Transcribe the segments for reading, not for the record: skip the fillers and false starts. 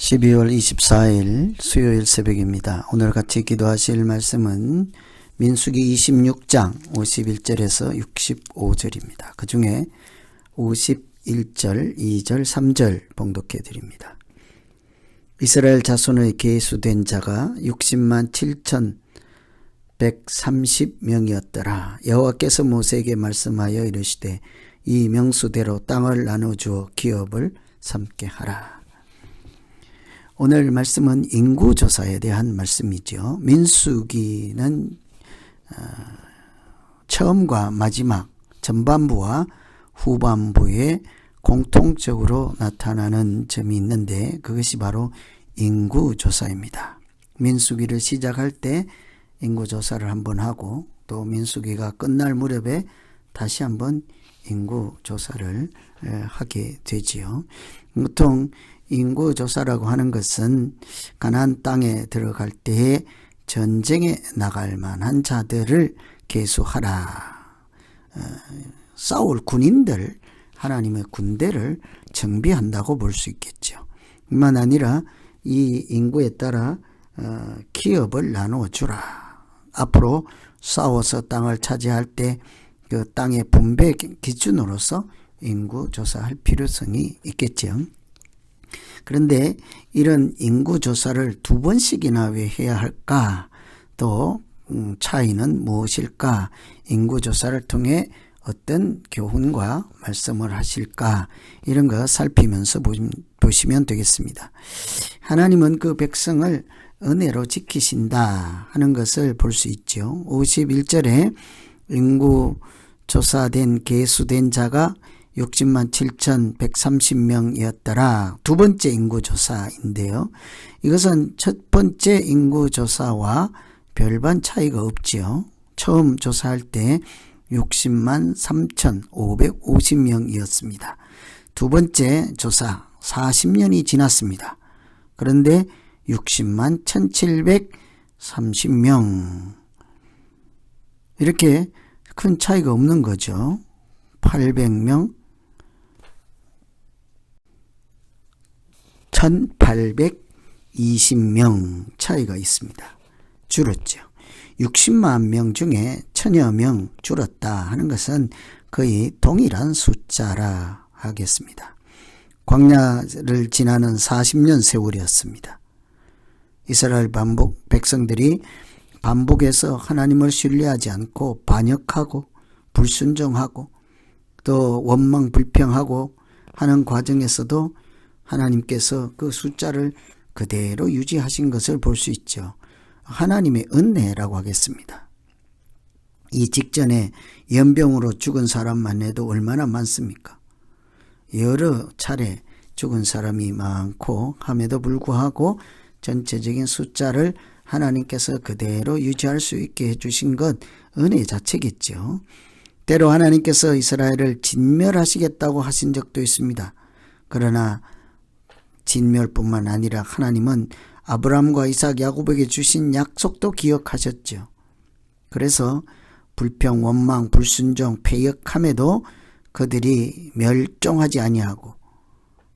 12월 24일 수요일 새벽입니다. 오늘 같이 기도하실 말씀은 민수기 26장 51절에서 65절입니다. 그 중에 51절, 2절, 3절 봉독해 드립니다. 이스라엘 자손의 계수된 자가 60만 7,130명이었더라. 여호와께서 모세에게 말씀하여 이르시되 이 명수대로 땅을 나눠주어 기업을 삼게 하라. 오늘 말씀은 인구조사에 대한 말씀이죠. 민수기는 처음과 마지막 전반부와 후반부에 공통적으로 나타나는 점이 있는데 그것이 바로 인구조사입니다. 민수기를 시작할 때 인구조사를 한번 하고 또 민수기가 끝날 무렵에 다시 한번 인구조사를 하게 되지요. 보통 인구조사라고 하는 것은 가나안 땅에 들어갈 때에 전쟁에 나갈 만한 자들을 계수하라. 싸울 군인들, 하나님의 군대를 정비한다고 볼 수 있겠죠. 뿐만 아니라 이 인구에 따라 기업을 나누어주라. 앞으로 싸워서 땅을 차지할 때 그 땅의 분배 기준으로서 인구조사할 필요성이 있겠죠. 그런데 이런 인구조사를 두 번씩이나 왜 해야 할까? 또 차이는 무엇일까? 인구조사를 통해 어떤 교훈과 말씀을 하실까? 이런 거 살피면서 보시면 되겠습니다. 하나님은 그 백성을 은혜로 지키신다 하는 것을 볼 수 있죠. 51절에 인구조사된 계수된 자가 60만 7,130명이었더라. 두 번째 인구조사인데요. 이것은 첫 번째 인구조사와 별반 차이가 없지요. 처음 조사할 때 60만 3,550명이었습니다. 두 번째 조사 40년이 지났습니다. 그런데 60만 1,730명. 이렇게 큰 차이가 없는 거죠. 800명, 1,820명 차이가 있습니다. 줄었죠. 60만 명 중에 1,000여 명 줄었다 하는 것은 거의 동일한 숫자라 하겠습니다. 광야를 지나는 40년 세월이었습니다. 이스라엘 백성들이 반복해서 하나님을 신뢰하지 않고 반역하고 불순종하고 또 원망 불평하고 하는 과정에서도 하나님께서 그 숫자를 그대로 유지하신 것을 볼 수 있죠. 하나님의 은혜라고 하겠습니다. 이 직전에 연병으로 죽은 사람만 해도 얼마나 많습니까? 여러 차례 죽은 사람이 많고 함에도 불구하고 전체적인 숫자를 하나님께서 그대로 유지할 수 있게 해주신 것 은혜 자체겠죠. 때로 하나님께서 이스라엘을 진멸하시겠다고 하신 적도 있습니다. 그러나 진멸뿐만 아니라 하나님은 아브라함과 이삭, 야곱에게 주신 약속도 기억하셨죠. 그래서 불평, 원망, 불순종, 패역함에도 그들이 멸종하지 아니하고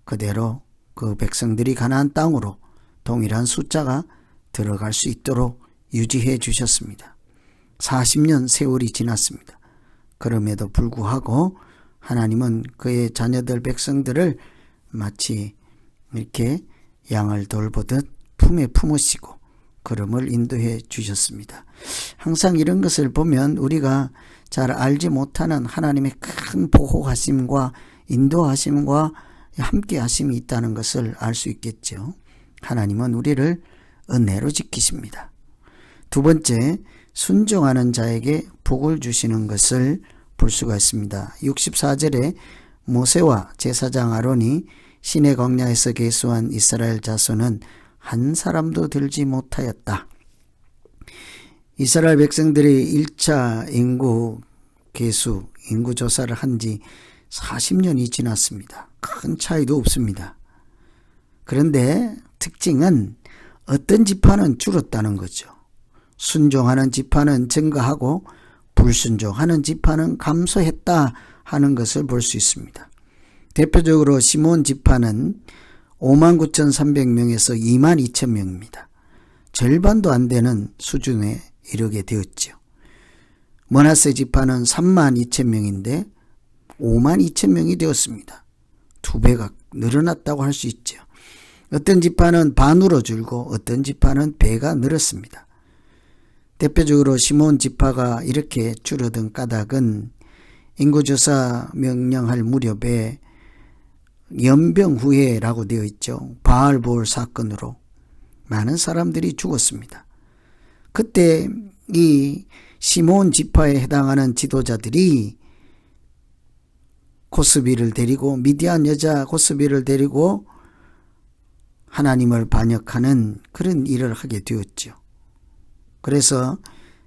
그대로 그 백성들이 가나안 땅으로 동일한 숫자가 들어갈 수 있도록 유지해 주셨습니다. 40년 세월이 지났습니다. 그럼에도 불구하고 하나님은 그의 자녀들 백성들을 마치 이렇게 양을 돌보듯 품에 품으시고 걸음을 인도해 주셨습니다. 항상 이런 것을 보면 우리가 잘 알지 못하는 하나님의 큰 보호하심과 인도하심과 함께 하심이 있다는 것을 알 수 있겠죠. 하나님은 우리를 은혜로 지키십니다. 두 번째, 순종하는 자에게 복을 주시는 것을 볼 수가 있습니다. 64절에 모세와 제사장 아론이 시내 광야에서 계수한 이스라엘 자손은 한 사람도 들지 못하였다. 이스라엘 백성들이 1차 인구조사를 한 지 40년이 지났습니다. 큰 차이도 없습니다. 그런데 특징은 어떤 지파는 줄었다는 거죠. 순종하는 지파는 증가하고 불순종하는 지파는 감소했다 하는 것을 볼 수 있습니다. 대표적으로 시몬 지파는 59,300명에서 22,000명입니다. 절반도 안 되는 수준에 이르게 되었죠. 므낫세 지파는 32,000명인데 52,000명이 되었습니다. 2배가 늘어났다고 할 수 있죠. 어떤 지파는 반으로 줄고 어떤 지파는 배가 늘었습니다. 대표적으로 시몬 지파가 이렇게 줄어든 까닭은 인구조사 명령할 무렵에 연병 후에라고 되어 있죠. 바알볼 사건으로 많은 사람들이 죽었습니다. 그때 이 시몬 지파에 해당하는 지도자들이 고스비를 데리고 미디안 여자 고스비를 데리고 하나님을 반역하는 그런 일을 하게 되었죠. 그래서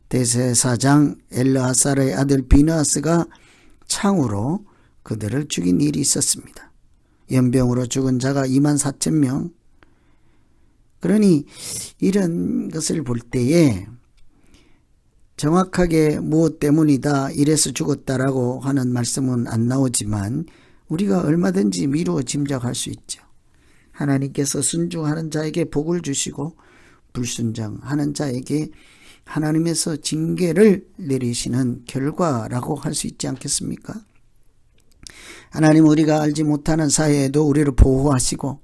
대제사장 엘르하살의 아들 비느하스가 창으로 그들을 죽인 일이 있었습니다. 연병으로 죽은 자가 24,000명. 그러니 이런 것을 볼 때에 정확하게 무엇 때문이다 이래서 죽었다라고 하는 말씀은 안 나오지만 우리가 얼마든지 미루어 짐작할 수 있죠. 하나님께서 순종하는 자에게 복을 주시고 불순종하는 자에게 하나님에서 징계를 내리시는 결과라고 할 수 있지 않겠습니까? 하나님 우리가 알지 못하는 사이에도 우리를 보호하시고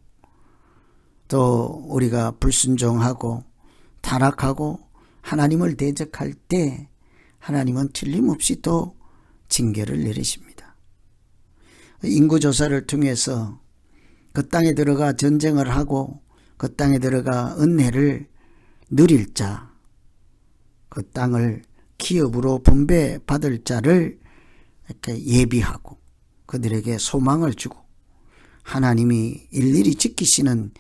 또 우리가 불순종하고 타락하고 하나님을 대적할 때 하나님은 틀림없이 또 징계를 내리십니다. 인구조사를 통해서 그 땅에 들어가 전쟁을 하고 그 땅에 들어가 은혜를 누릴 자, 그 땅을 기업으로 분배받을 자를 이렇게 예비하고 그들에게 소망을 주고 하나님이 일일이 지키시는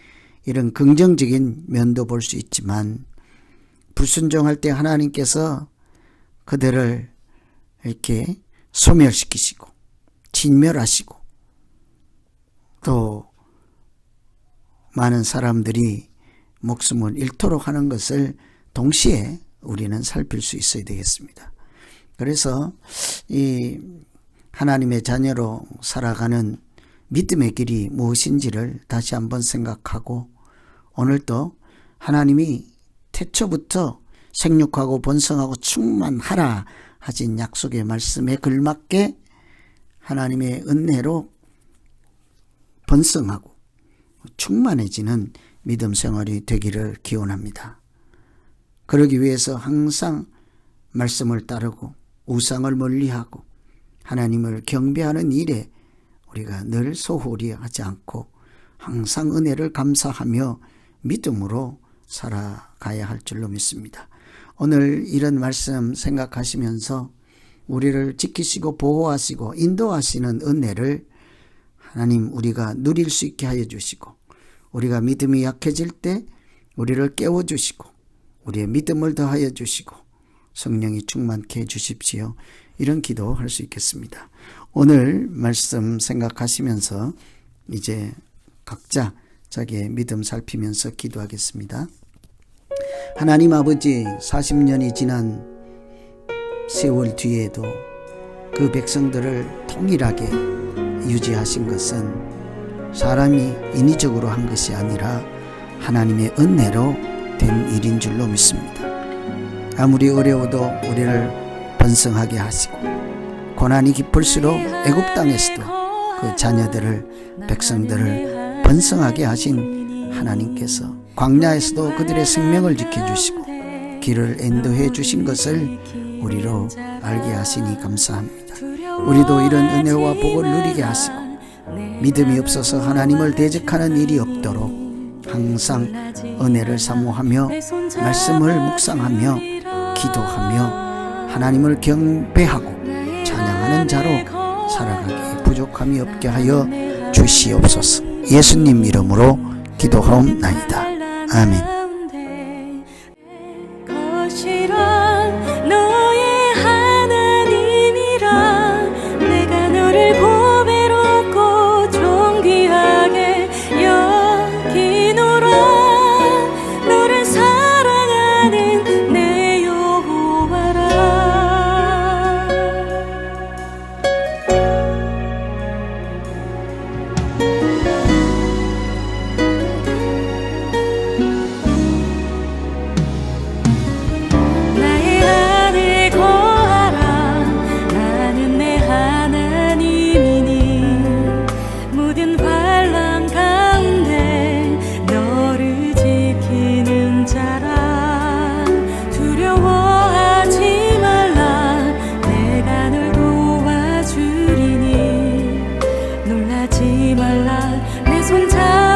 이런 긍정적인 면도 볼 수 있지만 불순종할 때 하나님께서 그들을 이렇게 소멸시키시고 진멸하시고 또 많은 사람들이 목숨을 잃도록 하는 것을 동시에 우리는 살필 수 있어야 되겠습니다. 그래서 이 하나님의 자녀로 살아가는 믿음의 길이 무엇인지를 다시 한번 생각하고 오늘도 하나님이 태초부터 생육하고 번성하고 충만하라 하신 약속의 말씀에 걸맞게 하나님의 은혜로 번성하고 충만해지는 믿음 생활이 되기를 기원합니다. 그러기 위해서 항상 말씀을 따르고 우상을 멀리하고 하나님을 경배하는 일에 우리가 늘 소홀히 하지 않고 항상 은혜를 감사하며 믿음으로 살아가야 할 줄로 믿습니다. 오늘 이런 말씀 생각하시면서 우리를 지키시고 보호하시고 인도하시는 은혜를 하나님 우리가 누릴 수 있게 하여 주시고 우리가 믿음이 약해질 때 우리를 깨워주시고 우리의 믿음을 더하여 주시고 성령이 충만케 해 주십시오. 이런 기도할 수 있겠습니다. 오늘 말씀 생각하시면서 이제 각자 자기의 믿음 살피면서 기도하겠습니다. 하나님 아버지 40년이 지난 세월 뒤에도 그 백성들을 통일하게 유지하신 것은 사람이 인위적으로 한 것이 아니라 하나님의 은혜로 된 일인 줄로 믿습니다. 아무리 어려워도 우리를 번성하게 하시고 고난이 깊을수록 애굽 땅에서도 그 자녀들을 백성들을 번성하게 하신 하나님께서 광야에서도 그들의 생명을 지켜주시고 길을 인도해 주신 것을 우리로 알게 하시니 감사합니다. 우리도 이런 은혜와 복을 누리게 하시고 믿음이 없어서 하나님을 대적하는 일이 없도록 항상 은혜를 사모하며 말씀을 묵상하며 기도하며 하나님을 경배하고 찬양하는 자로 살아가기에 부족함이 없게 하여 주시옵소서. 예수님 이름으로 기도하옵나이다. 아멘. 가지 말라 내 손 잡아